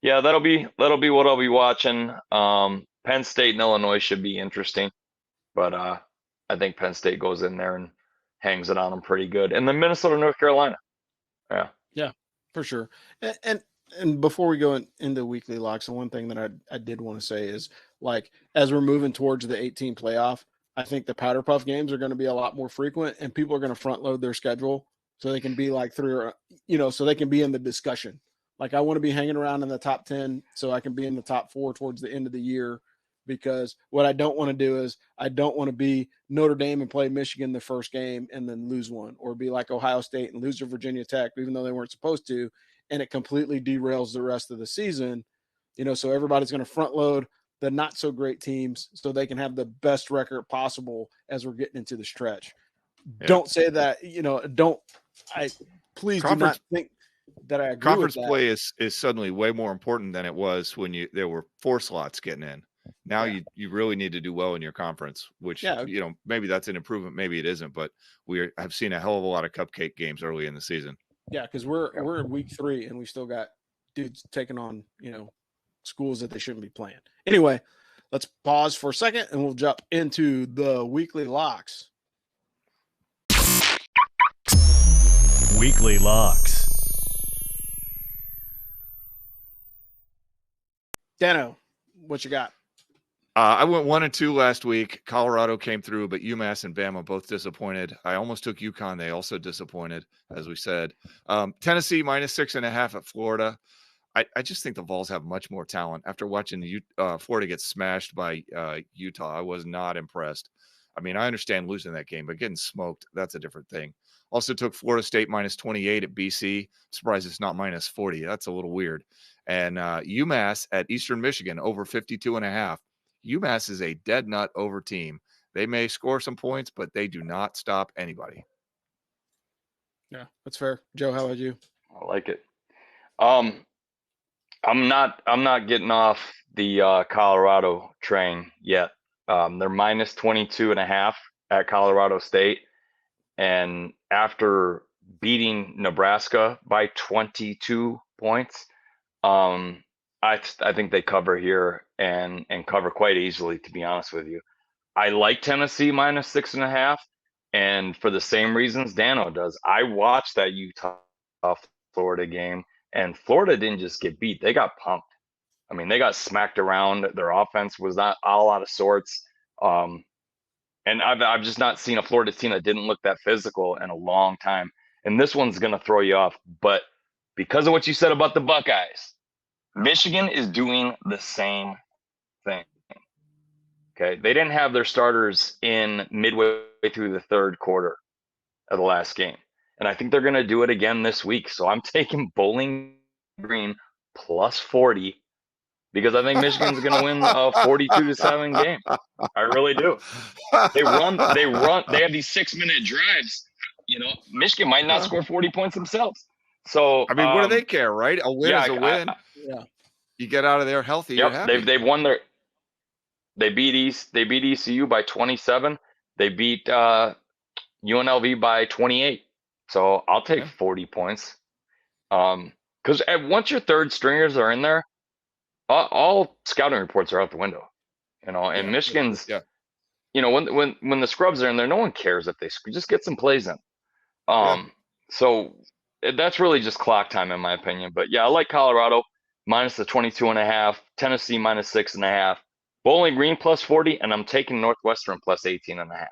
yeah, that'll be what I'll be watching. Penn State and Illinois should be interesting, but I think Penn State goes in there and hangs it on them pretty good. And then Minnesota, North Carolina. Yeah, for sure. And before we go into weekly locks, the one thing that I did want to say is, like, as we're moving towards the 18 playoff, I think the Powder Puff games are going to be a lot more frequent, and people are going to front load their schedule so they can be like so they can be in the discussion. Like, I want to be hanging around in the top 10 so I can be in the top 4 towards the end of the year, because what I don't want to do is I don't want to be Notre Dame and play Michigan the first game and then lose one, or be like Ohio State and lose to Virginia Tech, even though they weren't supposed to, and it completely derails the rest of the season. So everybody's going to front load the not so great teams so they can have the best record possible as we're getting into the stretch. Yeah. Don't say that, please do not think that I agree conference with that. Play is suddenly way more important than it was when there were 4 slots getting in. Now you really need to do well in your conference, which, maybe that's an improvement, maybe it isn't, but I've seen a hell of a lot of cupcake games early in the season. Yeah, because we're in week 3 and we still got dudes taking on, schools that they shouldn't be playing. Anyway, let's pause for a second and we'll jump into the weekly locks. Weekly locks. Dano, what you got? I went 1-2 last week. Colorado came through, but UMass and Bama both disappointed. I almost took UConn. They also disappointed, as we said. Tennessee -6.5 at Florida. I just think the Vols have much more talent. After watching Florida get smashed by Utah, I was not impressed. I mean, I understand losing that game, but getting smoked, that's a different thing. Also took Florida State -28 at BC. Surprised it's not -40. That's a little weird. And UMass at Eastern Michigan over 52.5. UMass is a dead nut over team. They may score some points, but they do not stop anybody. Yeah, that's fair. Joe, how about you? I like it. I'm not getting off the Colorado train yet. They're -22.5 at Colorado State, and after beating Nebraska by 22 points, I think they cover here and cover quite easily, to be honest with you. I like Tennessee -6.5, and for the same reasons Dano does. I watched that Utah Florida game, and Florida didn't just get beat; they got pumped. I mean, they got smacked around. Their offense was not all out of sorts. And I've just not seen a Florida team that didn't look that physical in a long time. And this one's going to throw you off. But because of what you said about the Buckeyes, Michigan is doing the same thing. Okay. They didn't have their starters in midway through the third quarter of the last game. And I think they're going to do it again this week. So I'm taking Bowling Green +40 because I think Michigan's going to win a 42-7 game. I really do. They have these 6-minute drives Michigan might not score 40 points themselves. So I mean, what do they care, right? A win is a win. You get out of there healthy. You're happy. They've won their. They beat ECU by 27. They beat UNLV by 28. So I'll take 40 points. Because once your third stringers are in there, all scouting reports are out the window. And Michigan's. When the scrubs are in there, no one cares if they just get some plays in. So that's really just clock time in my opinion. But I like Colorado minus the 22.5, Tennessee minus 6.5, Bowling Green plus 40, and I'm taking Northwestern plus 18.5.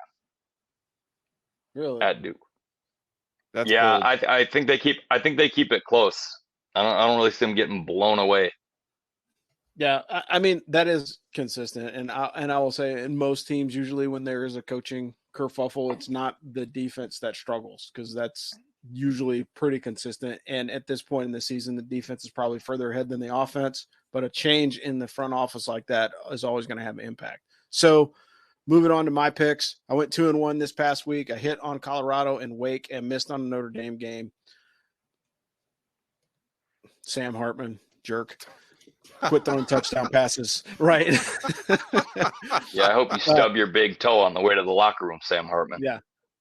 Really? At Duke. That's bold. I think they keep it close. I don't really see them getting blown away. Yeah, I mean that is consistent, and I will say in most teams, usually when there is a coaching kerfuffle, it's not the defense that struggles because that's usually pretty consistent. And at this point in the season, the defense is probably further ahead than the offense, but a change in the front office like that is always going to have an impact. So moving on to my picks, I went 2-1 this past week. I hit on Colorado and Wake and missed on the Notre Dame game. Sam Hartman, jerk. Quit throwing touchdown passes. Right. I hope you stub your big toe on the way to the locker room, Sam Hartman.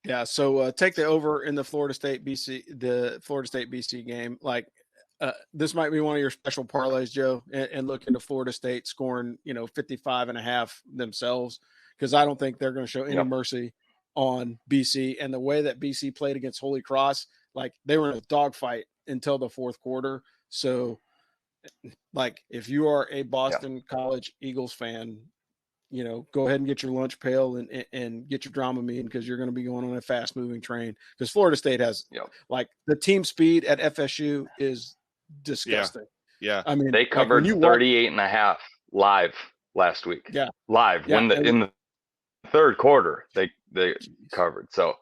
Yeah. So take the over in the Florida State BC game. Like this might be one of your special parlays, Joe, and look into Florida State scoring, 55.5 themselves, because I don't think they're going to show any mercy on BC. And the way that BC played against Holy Cross, like they were in a dogfight until the fourth quarter. So like if you are a Boston College Eagles fan, go ahead and get your lunch pail and get your Dramamine, because you're going to be going on a fast moving train, because Florida State has like the team speed at FSU is disgusting. Yeah. I mean, they covered 38.5 live last week. Live in the third quarter they covered. So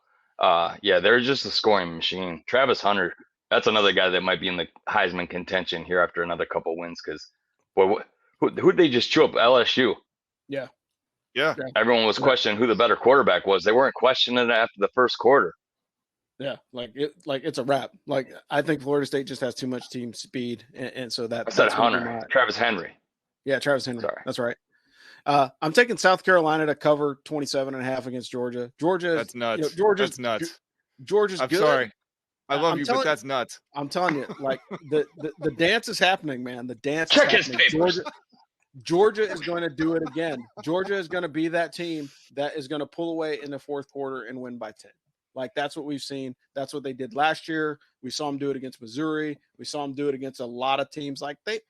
they're just a scoring machine. Travis Hunter, that's another guy that might be in the Heisman contention here after another couple wins, because who'd they just chew up? LSU. Yeah. Everyone was questioning who the better quarterback was. They weren't questioning it after the first quarter. Yeah, it's a wrap. Like I think Florida State just has too much team speed, and so that. I said Hunter, Travis Henry. Yeah, Travis Henry. Sorry. That's right. I'm taking South Carolina to cover 27.5 against Georgia. That's nuts. That's nuts. Georgia's I'm good. Sorry. I love you, but that's nuts. I'm telling you, like the dance is happening, man. The dance Check is happening. his papers. Georgia is going to do it again. Georgia is going to be that team that is going to pull away in the fourth quarter and win by 10. Like that's what we've seen. That's what they did last year. We saw them do it against Missouri. We saw them do it against a lot of teams. Like they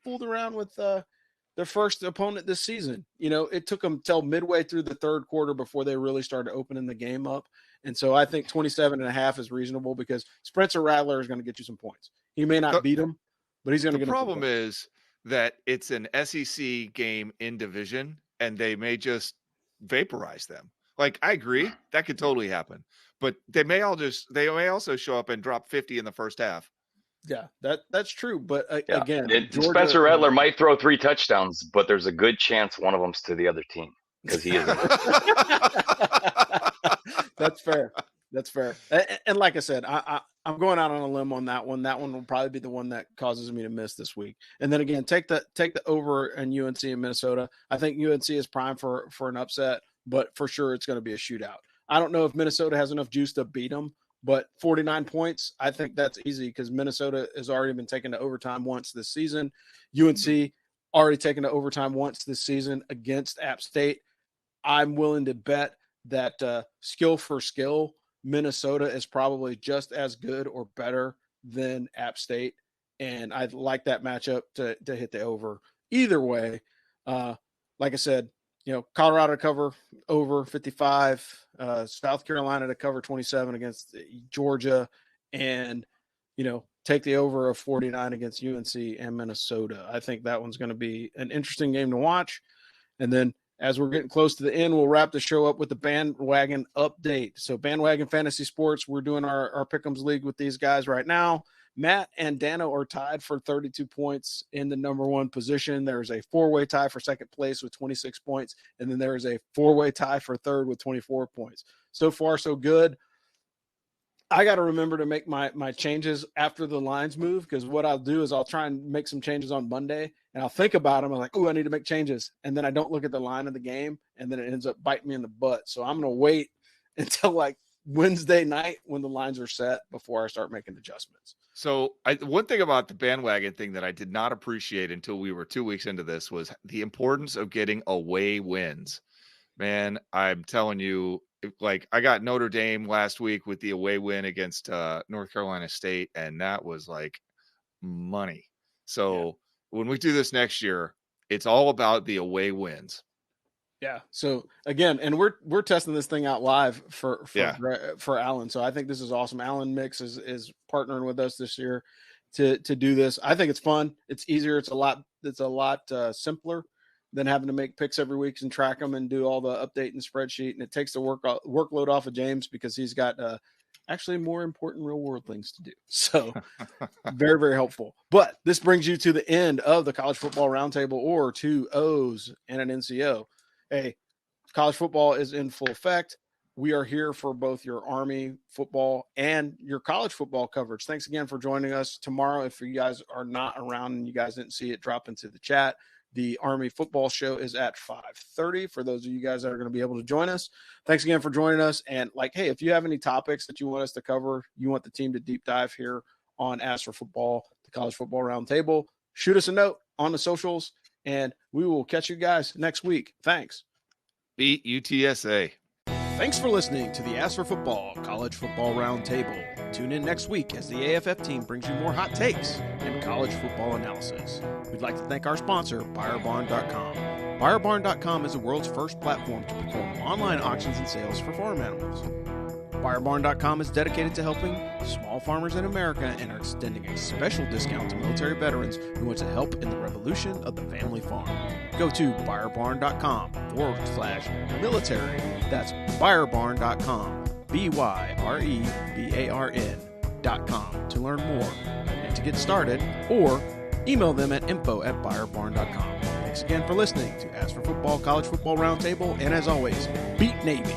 fooled around with their first opponent this season. It took them till midway through the third quarter before they really started opening the game up. And so I think 27.5 is reasonable, because Spencer Rattler is going to get you some points. He may not beat him, but he's going to get. The problem is that it's an SEC game in division, and they may just vaporize them. Like I agree, that could totally happen, but they may also show up and drop 50 in the first half. Yeah, that's true. But again, Georgia, Spencer Rattler might throw 3 touchdowns, but there's a good chance one of them's to the other team, because he isn't. That's fair. That's fair. And like I said, I'm going out on a limb on that one. That one will probably be the one that causes me to miss this week. And then again, take the over in UNC in Minnesota. I think UNC is prime for an upset, but for sure it's going to be a shootout. I don't know if Minnesota has enough juice to beat them, but 49 points, I think that's easy, because Minnesota has already been taken to overtime once this season. UNC already taken to overtime once this season against App State. I'm willing to bet that skill for skill, Minnesota is probably just as good or better than App State. And I'd like that matchup to hit the over. Either way, like I said, Colorado to cover over 55, South Carolina to cover 27 against Georgia, and, take the over of 49 against UNC and Minnesota. I think that one's going to be an interesting game to watch. And then as we're getting close to the end, we'll wrap the show up with the bandwagon update. So Bandwagon Fantasy Sports, we're doing our Pick'ems League with these guys right now. Matt and Dano are tied for 32 points in the number 1 position. There's a 4-way tie for second place with 26 points. And then there is a 4-way tie for third with 24 points. So far, so good. I got to remember to make my changes after the lines move, because what I'll do is I'll try and make some changes on Monday, and I'll think about them. I'm like, oh, I need to make changes. And then I don't look at the line of the game, and then it ends up biting me in the butt. So I'm going to wait until like Wednesday night when the lines are set before I start making adjustments. So one thing about the bandwagon thing that I did not appreciate until we were 2 weeks into this was the importance of getting away wins. Man, I'm telling you, like, I got Notre Dame last week with the away win against North Carolina State, and that was like money. So when we do this next year, it's all about the away wins. Yeah. So again, and we're testing this thing out live for Alan. So I think this is awesome. Alan Mix is partnering with us this year to do this. I think it's fun. It's easier. It's a lot simpler than having to make picks every week and track them and do all the update and spreadsheet. And it takes the workload off of James, because he's got actually more important real world things to do. So very, very helpful. But this brings you to the end of the College Football Roundtable, or 2 O's and an NCO. Hey, college football is in full effect. We are here for both your Army football and your college football coverage. Thanks again for joining us. Tomorrow, if you guys are not around and you guys didn't see it, drop into the chat. The Army football show is at 5:30 for those of you guys that are going to be able to join us. Thanks again for joining us. And hey, if you have any topics that you want us to cover, you want the team to deep dive here on Ask for Football, the College Football Roundtable, shoot us a note on the socials, and we will catch you guys next week. Thanks. Beat UTSA. Thanks for listening to the Ask for Football College Football Roundtable. Tune in next week as the AFF team brings you more hot takes and college football analysis. We'd like to thank our sponsor, BuyerBarn.com. BuyerBarn.com is the world's first platform to perform online auctions and sales for farm animals. BuyerBarn.com is dedicated to helping small farmers in America and are extending a special discount to military veterans who want to help in the revolution of the family farm. Go to BuyerBarn.com/military. That's BuyerBarn.com, BYREBARN.com to learn more and to get started, or email them at info@BuyerBarn.com. Thanks again for listening to Ask for Football College Football Roundtable, and as always, beat Navy.